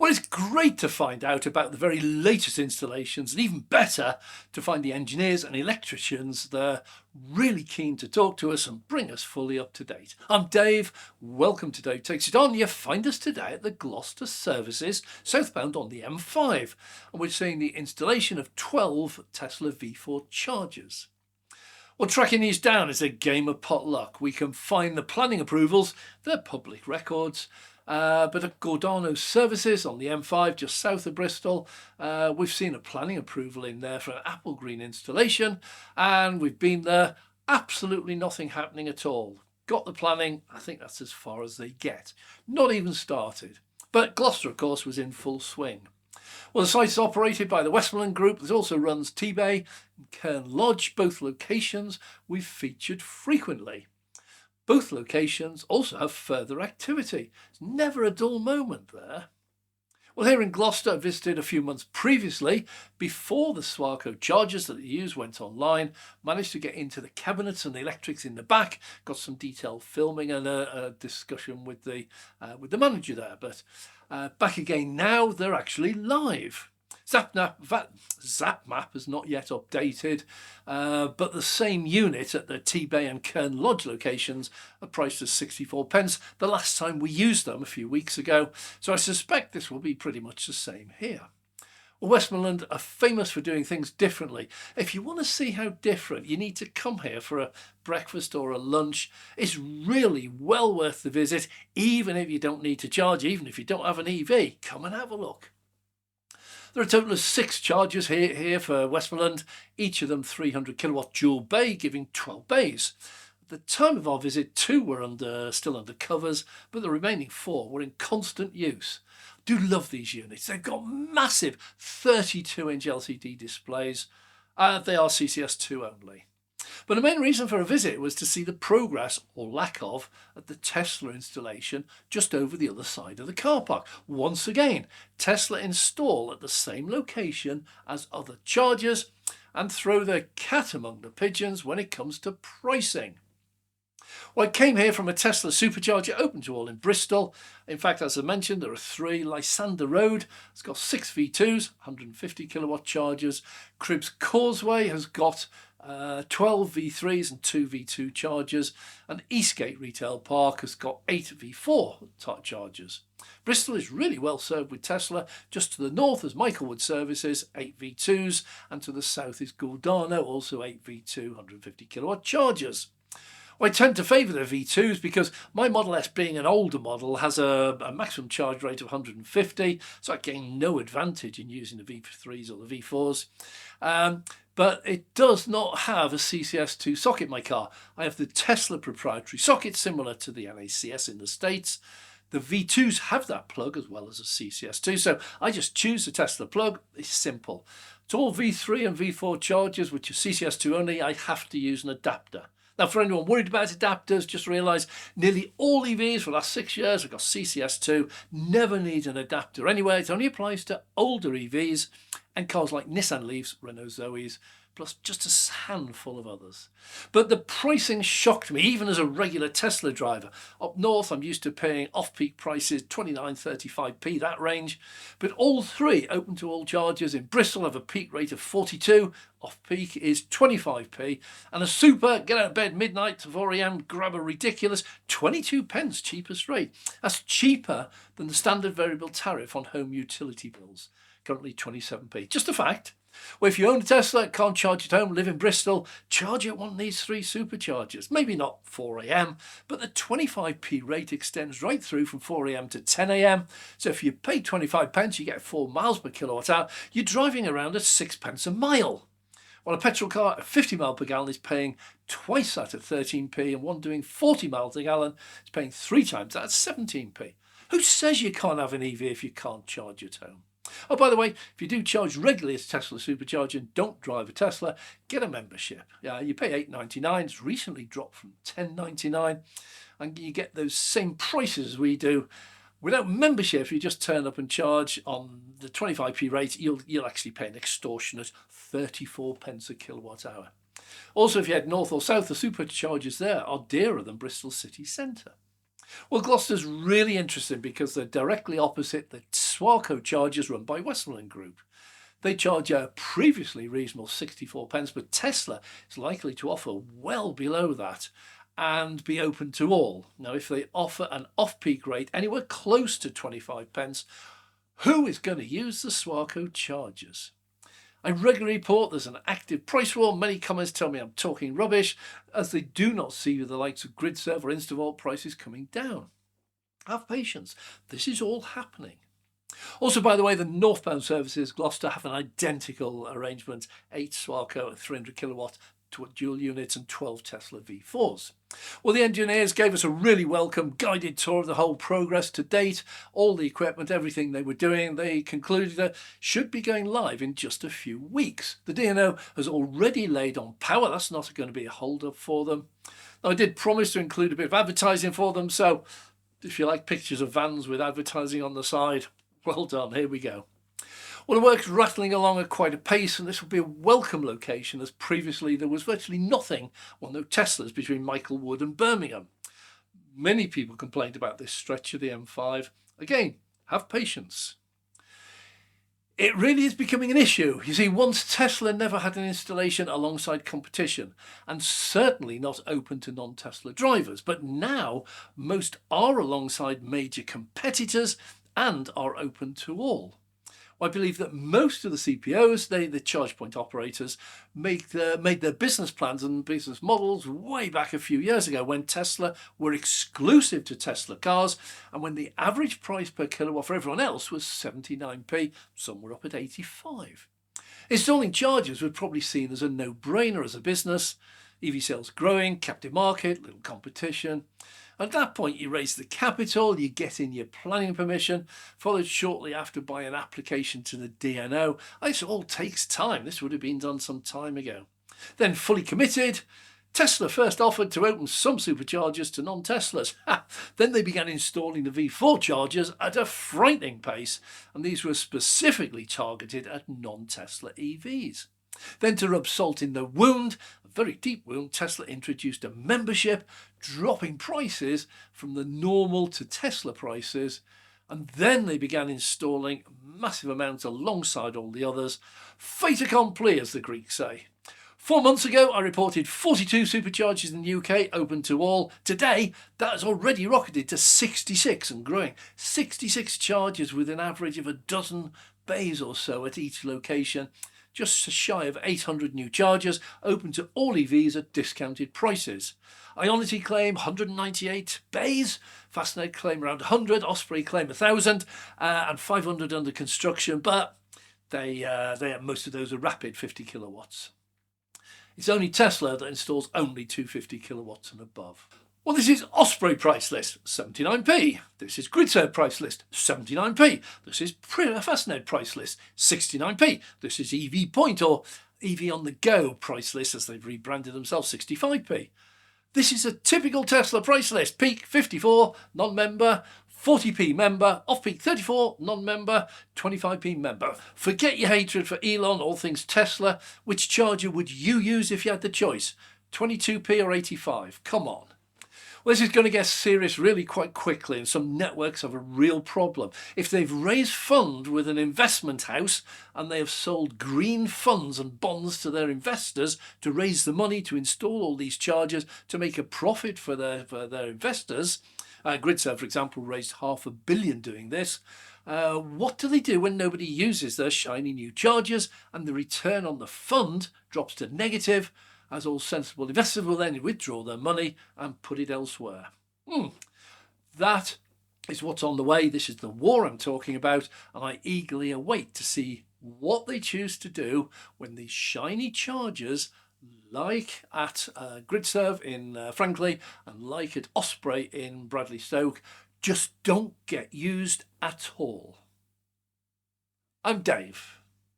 Well, it's great to find out about the very latest installations, and even better to find the engineers and electricians that are really keen to talk to us and bring us fully up to date. I'm Dave. Welcome to Dave Takes It On. You find us today at the Gloucester services, southbound on the M5, and we're seeing the installation of 12 Tesla V4 chargers. Well, tracking these down is a game of potluck. We can find the planning approvals, they're public records. But at Gordano's services on the M5 just south of Bristol, we've seen a planning approval in there for an apple green installation, and we've been there, absolutely nothing happening at all. Got the planning, I think that's as far as they get. Not even started. But Gloucester, of course, was in full swing. Well, the site is operated by the Westland group that also runs T-Bay and Kenn Lodge, both locations we've featured frequently. Both locations also have further activity. It's never a dull moment there. Well, here in Gloucester, I visited a few months previously, before the Swarco chargers that they use went online. Managed to get into the cabinets and the electrics in the back. Got some detailed filming and a discussion with the manager there. But back again now, they're actually live. ZapMap has not yet updated, but the same unit at the T-Bay and Kenn Lodge locations are priced as 64 pence the last time we used them a few weeks ago, so I suspect this will be pretty much the same here. Well, Westland are famous for doing things differently. If you want to see how different, you need to come here for a breakfast or a lunch. It's really well worth the visit, even if you don't need to charge, even if you don't have an EV. Come and have a look. There are a total of 6 chargers here for Westland, each of them 300 kilowatt dual bay, giving 12 bays. At the time of our visit, 2 were still under covers, but the remaining 4 were in constant use. I do love these units. They've got massive 32-inch LCD displays. They are CCS2 only. But the main reason for a visit was to see the progress, or lack of, at the Tesla installation just over the other side of the car park. Once again, Tesla install at the same location as other chargers and throw their cat among the pigeons when it comes to pricing. Well, I came here from a Tesla supercharger open to all in Bristol. In fact, as I mentioned, there are 3. Lysander Road has got 6 V2s, 150 kilowatt chargers. Cribbs Causeway has got 12 V3s and 2 V2 chargers, and Eastgate Retail Park has got 8 V4 chargers. Bristol is really well served with Tesla. Just to the north is Michaelwood Services, 8 V2s, and to the south is Gordano, also 8 V2, 150 kilowatt chargers. I tend to favour the V2s because my Model S, being an older model, has a maximum charge rate of 150, so I gain no advantage in using the V3s or the V4s. But it does not have a CCS2 socket, my car. I have the Tesla proprietary socket, similar to the NACS in the States. The V2s have that plug as well as a CCS2, so I just choose the Tesla plug. It's simple. To all V3 and V4 chargers, which are CCS2 only, I have to use an adapter. Now, for anyone worried about adapters, just realise nearly all EVs for the last 6 years have got CCS2, never need an adapter anyway. It only applies to older EVs and cars like Nissan Leafs, Renault Zoes, plus just a handful of others. But the pricing shocked me, even as a regular Tesla driver. Up north, I'm used to paying off-peak prices, 29-35p, that range. But all 3 open to all chargers in Bristol have a peak rate of 42, off-peak is 25p, and a super, get out of bed midnight to 4am, grab a ridiculous 22 pence cheapest rate. That's cheaper than the standard variable tariff on home utility bills, currently 27p. Just a fact. Well, if you own a Tesla, can't charge at home, live in Bristol, charge at one of these 3 superchargers. Maybe not 4am, but the 25p rate extends right through from 4am to 10am. So if you pay 25 pence, you get 4 miles per kilowatt hour. You're driving around at 6 pence a mile. While a petrol car at 50 miles per gallon is paying twice that at 13p, and one doing 40 miles a gallon is paying 3 times that at 17p. Who says you can't have an EV if you can't charge at home? Oh, by the way, if you do charge regularly as a Tesla supercharger and don't drive a Tesla, get a membership. You pay $8.99. It's recently dropped from $10.99, and you get those same prices as we do. Without membership, if you just turn up and charge on the 25p rate, you'll actually pay an extortionate 34 pence a kilowatt hour. Also, if you head north or south, the superchargers there are dearer than Bristol city centre. Well, Gloucester's really interesting because they're directly opposite the Swarco chargers run by Westland Group. They charge a previously reasonable 64 pence, but Tesla is likely to offer well below that and be open to all. Now, if they offer an off-peak rate anywhere close to 25 pence, who is going to use the Swarco chargers? I regularly report there's an active price war. Many comments tell me I'm talking rubbish, as they do not see the likes of GridServe or Instavolt prices coming down. Have patience. This is all happening. Also, by the way, the northbound services, Gloucester, have an identical arrangement: 8 Swarco at 300 kilowatt dual units and 12 Tesla V4s. Well, the engineers gave us a really welcome guided tour of the whole progress to date, all the equipment, everything they were doing. They concluded that should be going live in just a few weeks. The DNO has already laid on power. That's not going to be a hold up for them. Now, I did promise to include a bit of advertising for them, so if you like pictures of vans with advertising on the side, well done, here we go. Well, the work's rattling along at quite a pace, and this will be a welcome location, as previously there was virtually nothing, well, no Teslas between Michaelwood and Birmingham. Many people complained about this stretch of the M5. Again, have patience. It really is becoming an issue. You see, once Tesla never had an installation alongside competition, and certainly not open to non-Tesla drivers, but now most are alongside major competitors and are open to all. I believe that most of the CPOs, the charge point operators, made their business plans and business models way back a few years ago, when Tesla were exclusive to Tesla cars and when the average price per kilowatt for everyone else was 79p, some were up at 85. Installing chargers was probably seen as a no-brainer as a business. EV sales growing, captive market, little competition. At that point, you raise the capital, you get in your planning permission, followed shortly after by an application to the DNO. This all takes time. This would have been done some time ago. Then fully committed, Tesla first offered to open some superchargers to non-Teslas. Then they began installing the V4 chargers at a frightening pace, and these were specifically targeted at non-Tesla EVs. Then, to rub salt in the wound, a very deep wound, Tesla introduced a membership, dropping prices from the normal to Tesla prices, and then they began installing massive amounts alongside all the others. Fait accompli, as the Greeks say. 4 months ago, I reported 42 superchargers in the UK, open to all. Today, that has already rocketed to 66 and growing. 66 chargers with an average of a dozen bays or so at each location. Just shy of 800 new chargers, open to all EVs at discounted prices. Ionity claim 198 bays, Fastned claim around 100, Osprey claim 1,000, and 500 under construction, but most of those are rapid 50 kilowatts. It's only Tesla that installs only 250 kilowatts and above. Well, this is Osprey price list, 79p. This is GridServe price list, 79p. This is Fastned price list, 69p. This is EV Point, or EV on the Go price list, as they've rebranded themselves, 65p. This is a typical Tesla price list: peak 54, non-member, 40p member, off-peak 34, non-member, 25p member. Forget your hatred for Elon, all things Tesla. Which charger would you use if you had the choice? 22p or 85? Come on. Well, this is going to get serious really quite quickly, and some networks have a real problem. If they've raised funds with an investment house and they have sold green funds and bonds to their investors to raise the money to install all these chargers to make a profit for their investors, GridServe, for example, raised £500 million doing this. What do they do when nobody uses their shiny new chargers and the return on the fund drops to negative, as all sensible investors will then withdraw their money and put it elsewhere? That is what's on the way. This is the war I'm talking about, and I eagerly await to see what they choose to do when these shiny chargers, like at GridServe in Franklin and like at Osprey in Bradley Stoke, just don't get used at all. I'm Dave.